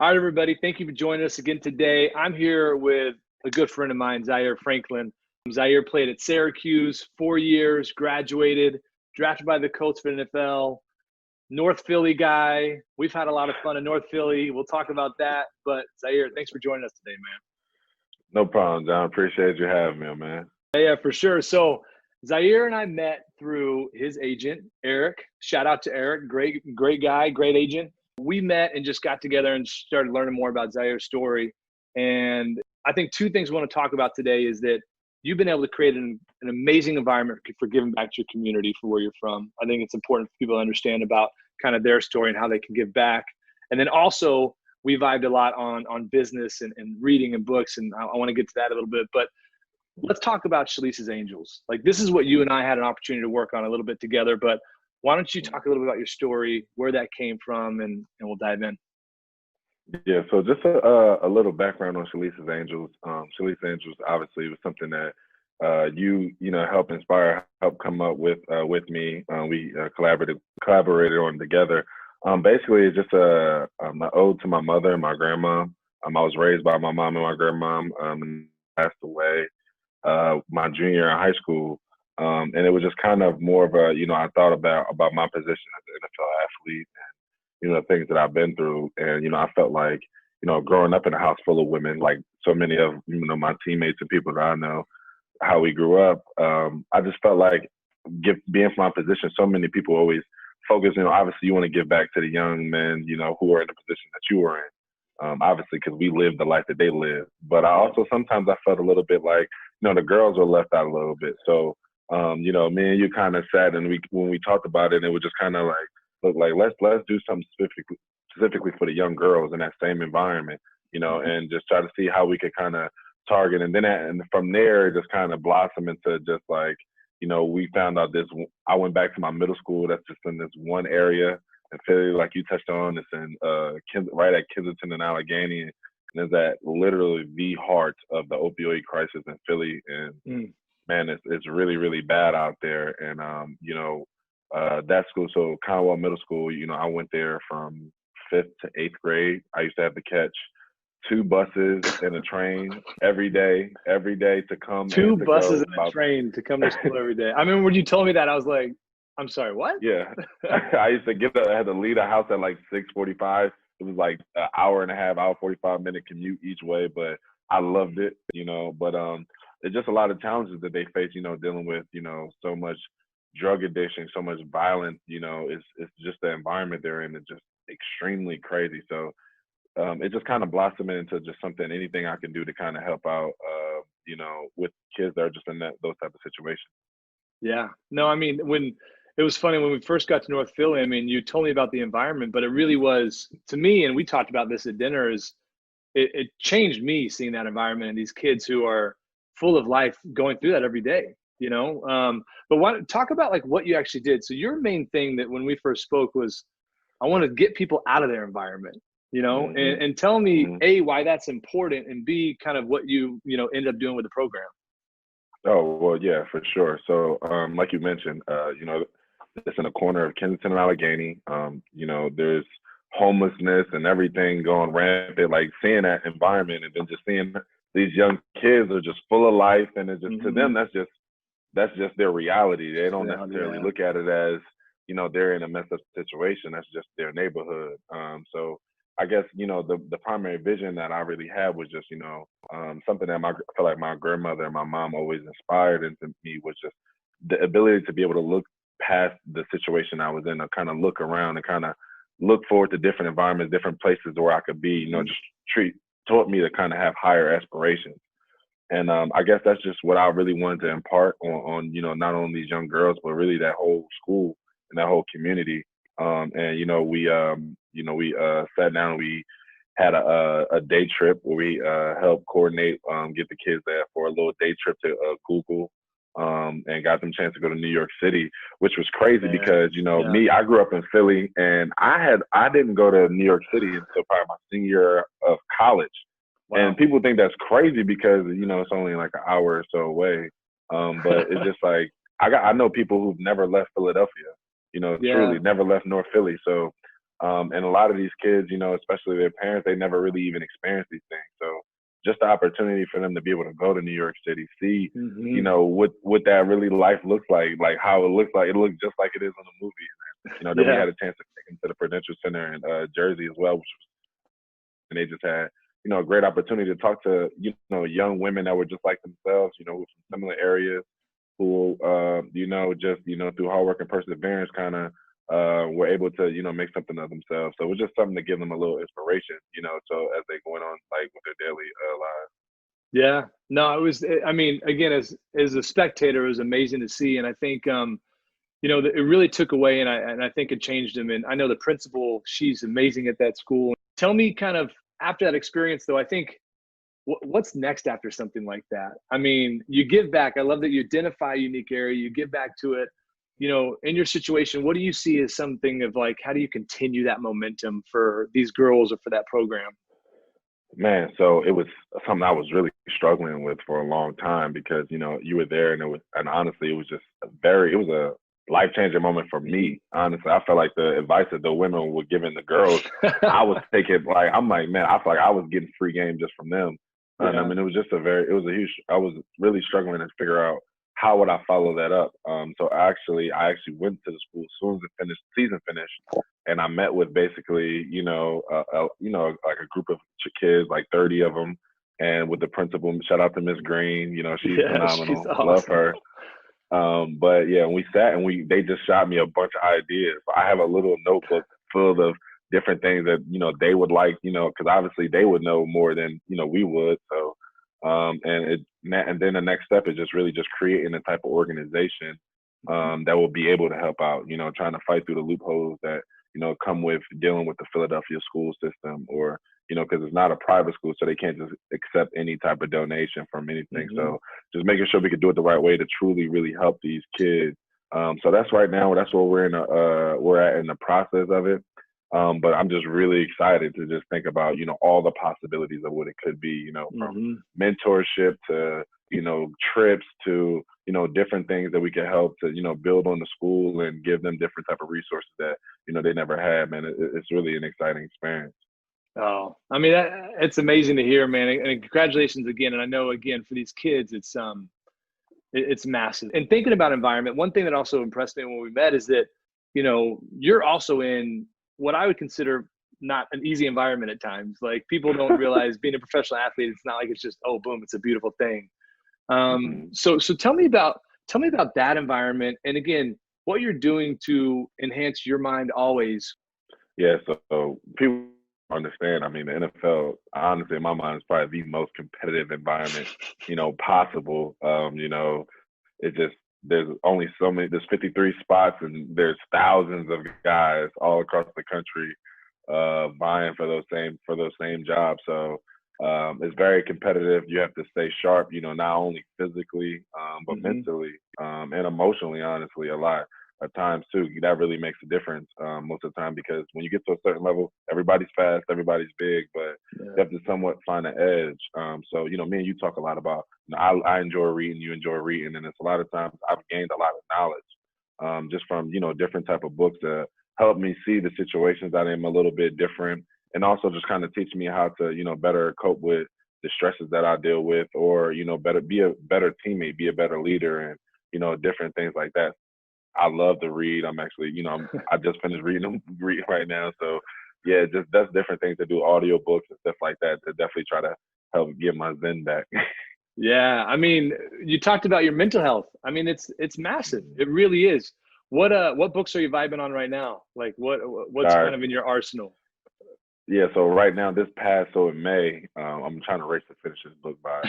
All right, everybody. Thank you for joining us again today. I'm here with a good friend of mine, Zaire Franklin. Zaire played at Syracuse 4 years, graduated, drafted by the Colts for the NFL, North Philly guy. We've had a lot of fun in North Philly. We'll talk about that. But Zaire, thanks for joining us today, man. No problem, John. Appreciate you having me, man. Yeah, for sure. So Zaire and I met through his agent, Eric. Shout out to Eric. Great guy, great agent. We met and just got together and started learning more about Zaire's story. And I think two things we want to talk about today is that you've been able to create an amazing environment for giving back to your community for where you're from. I think it's important for people to understand about kind of their story and how they can give back. And then also, we vibed a lot on business and reading and books, and I want to get to that a little bit. But let's talk about Shalice's Angels. Like, this is what you and I had an opportunity to work on a little bit together, but why don't you talk a little bit about your story, where that came from, and we'll dive in. Yeah, so just a little background on Shalice's Angels. Shalice's Angels obviously was something that you helped inspire, helped come up with me. We collaborated on together. Basically, it's just an ode to my mother and my grandma. I was raised by my mom and my grandma, and passed away my junior year in high school. And it was just kind of more of I thought about my position as an NFL athlete and, things that I've been through. And, I felt like, growing up in a house full of women, like so many of, my teammates and people that I know, how we grew up, I just felt like being from my position, so many people always focus, obviously you want to give back to the young men, who are in the position that you were in. Obviously, because we lived the life that they lived. But I also sometimes I felt a little bit like, the girls were left out a little bit. So, me and you kind of sat and when we talked about it, it was just kind of like, look, like let's do something specifically for the young girls in that same environment, and just try to see how we could kind of target. And then and from there, it just kind of blossom into just like, we found out this. I went back to my middle school. That's just in this one area. And Philly, like you touched on, it's in right at Kensington and Allegheny, and it's at literally the heart of the opioid crisis in Philly. And man, it's really really bad out there. And that school, so Conwell Middle School, I went there from 5th to 8th grade. I used to have to catch 2 buses and a train every day to come. Two and to buses go and a train to come to school every day. I remember when you told me that, I was like, I'm sorry, what? Yeah. I used to I had to leave the house at like 6:45. It was like an hour and a half, 45-minute commute each way, but I loved it, but it's just a lot of challenges that they face, dealing with, so much drug addiction, so much violence, it's just the environment they're in is just extremely crazy. So it just kind of blossomed into just anything I can do to kind of help out, with kids that are just in those type of situations. Yeah. No, I mean, when it was funny when we first got to North Philly, I mean, you told me about the environment, but it really was to me, and we talked about this at dinner, is it changed me seeing that environment and these kids who are full of life going through that every day, but talk about like what you actually did. So your main thing that when we first spoke was, I want to get people out of their environment, and tell me A, why that's important, and B, kind of what you end up doing with the program. Oh, well, yeah, for sure. So, like you mentioned, it's in a corner of Kensington and Allegheny. There's homelessness and everything going rampant, like seeing that environment and then just seeing these young kids are just full of life. And it's just, to them, that's just their reality. They don't necessarily look at it as, they're in a messed up situation. That's just their neighborhood. So I guess, the primary vision that I really had was just, something that I feel like my grandmother and my mom always inspired into me was just the ability to be able to look past the situation I was in, to kind of look around and kind of look forward to different environments, different places where I could be, taught me to kind of have higher aspirations. And I guess that's just what I really wanted to impart on not only these young girls, but really that whole school and that whole community. We sat down, we had a day trip where we helped coordinate, get the kids there for a little day trip to Google, and got them a chance to go to New York City, which was crazy because, me, I grew up in Philly, and I didn't go to New York City until probably my senior year of college. Wow. And people think that's crazy because, it's only like an hour or so away. But it's just like, I know people who've never left Philadelphia, truly never left North Philly. So And a lot of these kids, especially their parents, they never really even experienced these things. So just the opportunity for them to be able to go to New York City, see, Mm-hmm. what that really life looks like how it looks like. It looks just like it is in the movies. And, then we Yeah. had a chance to take them to the Prudential Center in Jersey as well, and they just had, a great opportunity to talk to, young women that were just like themselves, from similar areas who, through hard work and perseverance kind of were able to, make something of themselves. So it was just something to give them a little inspiration, so as they went on like with their daily lives. Yeah. No, it was, I mean, again, as a spectator, it was amazing to see. And I think, it really took away, and I think it changed him. And I know the principal, she's amazing at that school. Tell me kind of after that experience, though, I think what's next after something like that? I mean, you give back. I love that you identify a unique area, you give back to it. In your situation, what do you see as something of like, how do you continue that momentum for these girls or for that program? Man, so it was something I was really struggling with for a long time because, you were there and honestly, it was just it was a life changing moment for me. Honestly, I felt like the advice that the women were giving the girls, I was taking I'm like, man, I feel like I was getting free game just from them. And I Yeah. mean, it was just it was a huge, I was really struggling to figure out how would I follow that up. So I actually went to the school as soon as the season finished, and I met with basically, like a group of kids, like 30 of them, and with the principal. Shout out to Miss Green. She's Yeah, she's phenomenal. Love awesome. her. But yeah, we sat and they just shot me a bunch of ideas. I have a little notebook full of different things that they would like, because obviously they would know more than we would. So, and then the next step is just really just creating a type of organization that will be able to help out. Trying to fight through the loopholes that come with dealing with the Philadelphia school system, or because it's not a private school, so they can't just accept any type of donation from anything. Mm-hmm. So just making sure we can do it the right way to truly, really help these kids. So that's right now. That's where we're at in the process of it. But I'm just really excited to just think about all the possibilities of what it could be. From Mm-hmm. mentorship to trips to different things that we can help to build on the school and give them different type of resources that they never had. Man, it's really an exciting experience. Oh, I mean, it's amazing to hear, man. And congratulations again. And I know, again, for these kids, it's massive. And thinking about environment, one thing that also impressed me when we met is that, you're also in what I would consider not an easy environment at times. Like, people don't realize being a professional athlete, it's not like it's just, oh, boom, it's a beautiful thing. Mm-hmm. So tell me about that environment. And again, what you're doing to enhance your mind always. Yeah, so people understand. I mean, the NFL, honestly, in my mind, is probably the most competitive environment, possible. It just there's only so many. There's 53 spots, and there's thousands of guys all across the country vying for those same jobs. So it's very competitive. You have to stay sharp. Not only physically, but Mm-hmm. mentally and emotionally. Honestly, a lot at times too. That really makes a difference most of the time, because when you get to a certain level, everybody's fast, everybody's big, but you Yeah. have to somewhat find an edge. So me and you talk a lot about. I enjoy reading, you enjoy reading, and it's a lot of times I've gained a lot of knowledge just from different type of books that help me see the situations that I'm a little bit different, and also just kind of teach me how to better cope with the stresses that I deal with, or better be a better teammate, be a better leader, and different things like that. I love to read. I'm actually, I just finished reading right now. So yeah, just that's different things to do, audio books and stuff like that, to definitely try to help get my zen back. Yeah. I mean, you talked about your mental health. I mean, it's massive. It really is. What books are you vibing on right now? Like, All what's kind right. of in your arsenal? Yeah, so right now, so in May, I'm trying to race to finish this book by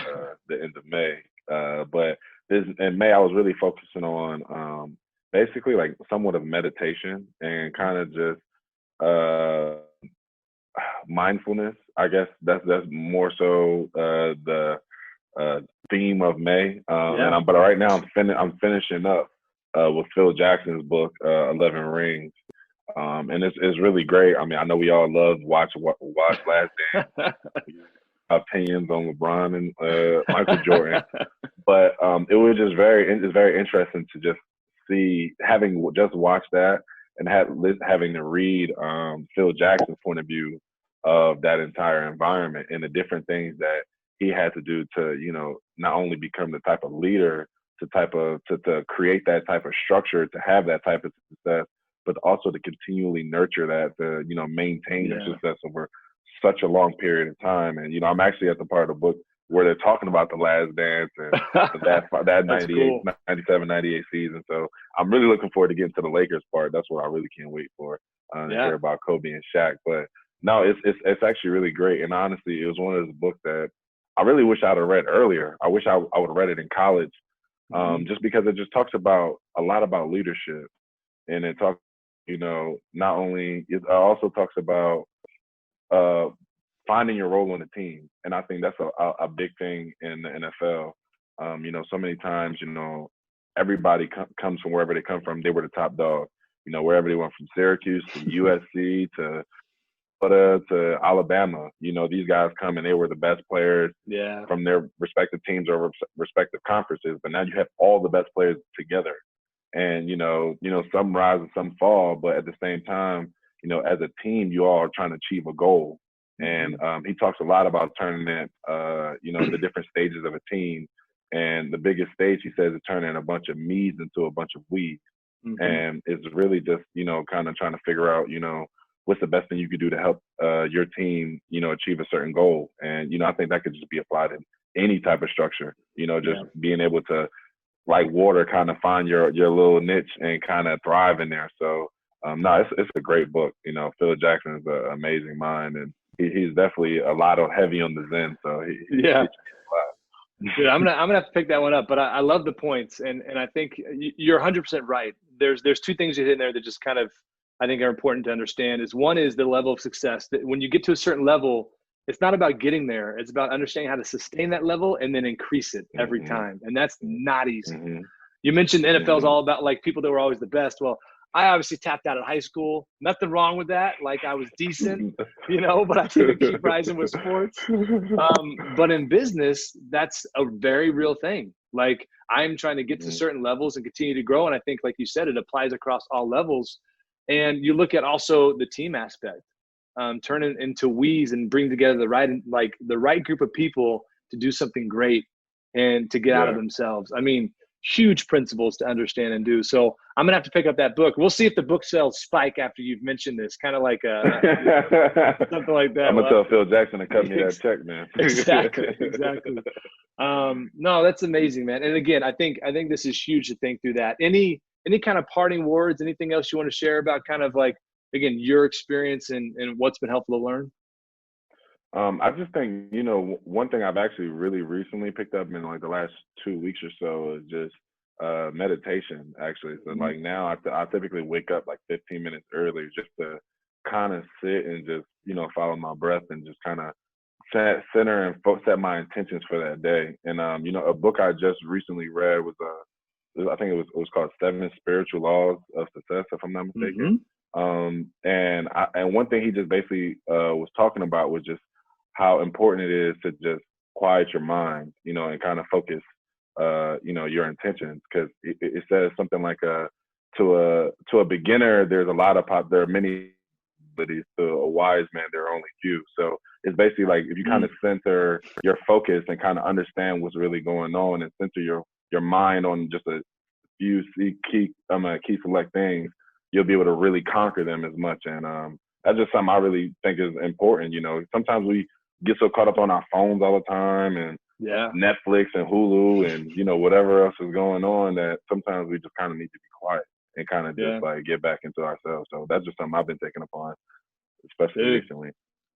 the end of May. But this in May, I was really focusing on basically like somewhat of meditation and kind of just uh, mindfulness. I guess that's more so the theme of May. Yeah. But right now, I'm finishing up with Phil Jackson's book, 11 Rings. And it's really great. I mean, I know we all loved watch Last Dance, opinions on LeBron and Michael Jordan, but it was just it's very interesting to just see, having just watched that, and having to read Phil Jackson's point of view of that entire environment and the different things that he had to do to, not only become the type of leader to create that type of structure, to have that type of success, but also to continually nurture that, to, maintain the success over such a long period of time. And, I'm actually at the part of the book where they're talking about the Last Dance and that 98, cool. 97, 98 season. So I'm really looking forward to getting to the Lakers part. That's what I really can't wait for, to hear about Kobe and Shaq. But no, it's actually really great. And honestly, it was one of those books that I really wish I'd have read earlier. I wish I would have read it in college, just because it just talks about a lot about leadership. And it talks, not only, it also talks about finding your role on the team. And I think that's a big thing in the NFL. So many times, everybody comes from wherever they come from. They were the top dog, wherever they went, from Syracuse to USC to Alabama. These guys come and they were the best players from their respective teams or respective conferences. But now you have all the best players together. And, some rise and some fall, but at the same time, as a team, you all are trying to achieve a goal. And he talks a lot about turning it, the different stages of a team. And the biggest stage, he says, is turning a bunch of me's into a bunch of we's. And it's really just, kind of trying to figure out, what's the best thing you could do to help your team, achieve a certain goal. And, I think that could just be applied in any type of structure, just being able to, like water, kind of find your little niche and kind of thrive in there. So, no, it's a great book. Phil Jackson is an amazing mind, and he's definitely a lot of heavy on the Zen. So Dude, I'm gonna have to pick that one up. But I love the points, and I think you're 100% right. There's two things you hit in there that just kind of I think are important to understand. One is the level of success. That when you get to a certain level, it's not about getting there. It's about understanding how to sustain that level and then increase it every time. And that's not easy. You mentioned the NFL is all about like people that were always the best. Well, I obviously tapped out at high school. Nothing wrong with that. Like I was decent, but I didn't keep rising with sports. But in business, that's a very real thing. Like I'm trying to get to certain levels and continue to grow. And I think, like you said, it applies across all levels. And you look at also the team aspect. Turn it into we's and bring together the right group of people to do something great and to get out of themselves. I mean, huge principles to understand and do. So I'm gonna have to pick up that book. We'll see if the book sales spike after you've mentioned this, kind of like something like that. I'm gonna tell Phil Jackson to cut me that check, man. Exactly. No, that's amazing, man. And again, I think this is huge to think through that. Any kind of parting words, anything else you want to share about kind of like, again, your experience and what's been helpful to learn? I just think, one thing I've actually really recently picked up in like the last 2 weeks or so is just meditation, actually. So like now I typically wake up like 15 minutes early just to kind of sit and just, follow my breath and just kind of center and set my intentions for that day. And, a book I just recently read was, I think it was called 7 Spiritual Laws of Success, if I'm not mistaken. And one thing he just basically was talking about was just how important it is to just quiet your mind, and kind of focus, your intentions. Because it says something like to a beginner, there are many abilities. To a wise man, there are only few. So it's basically like if you kind of center your focus and kind of understand what's really going on and center your mind on just a few key select things, you'll be able to really conquer them as much. And that's just something I really think is important. Sometimes we get so caught up on our phones all the time and Netflix and Hulu and, whatever else is going on that sometimes we just kind of need to be quiet and kind of just like get back into ourselves. So that's just something I've been taking upon, especially recently.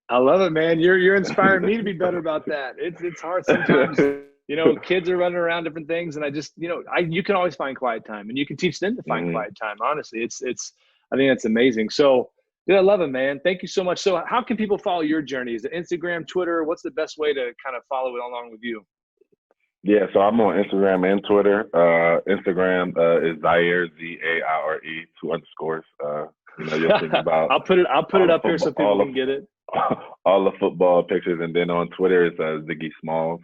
I love it, man. You're inspiring me to be better about that. It's hard sometimes. Kids are running around different things, and I just, you can always find quiet time, and you can teach them to find quiet time. Honestly, I think that's amazing. So, dude, I love it, man. Thank you so much. So, how can people follow your journey? Is it Instagram, Twitter? What's the best way to kind of follow it along with you? Yeah, so I'm on Instagram and Twitter. Instagram is Zaire, Zaire, 2 underscores. You'll think about. I'll put it up here so people can get it. All the football pictures, and then on Twitter it's Ziggy Smalls.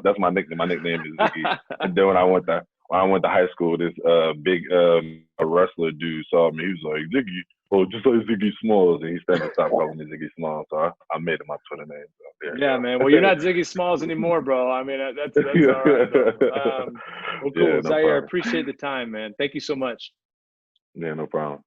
That's my nickname. My nickname is Ziggy. And then when I want I went to high school, this big a wrestler dude saw me. He was like, Ziggy, oh, just like Ziggy Smalls. And he started to stop calling me Ziggy Smalls. So I made him my Twitter name. So there Yeah, man. Well, you're not Ziggy Smalls anymore, bro. I mean, that's all right, though. Well, cool. Yeah, no Zaire, I problem. appreciate the time, man. Thank you so much. Yeah, no problem.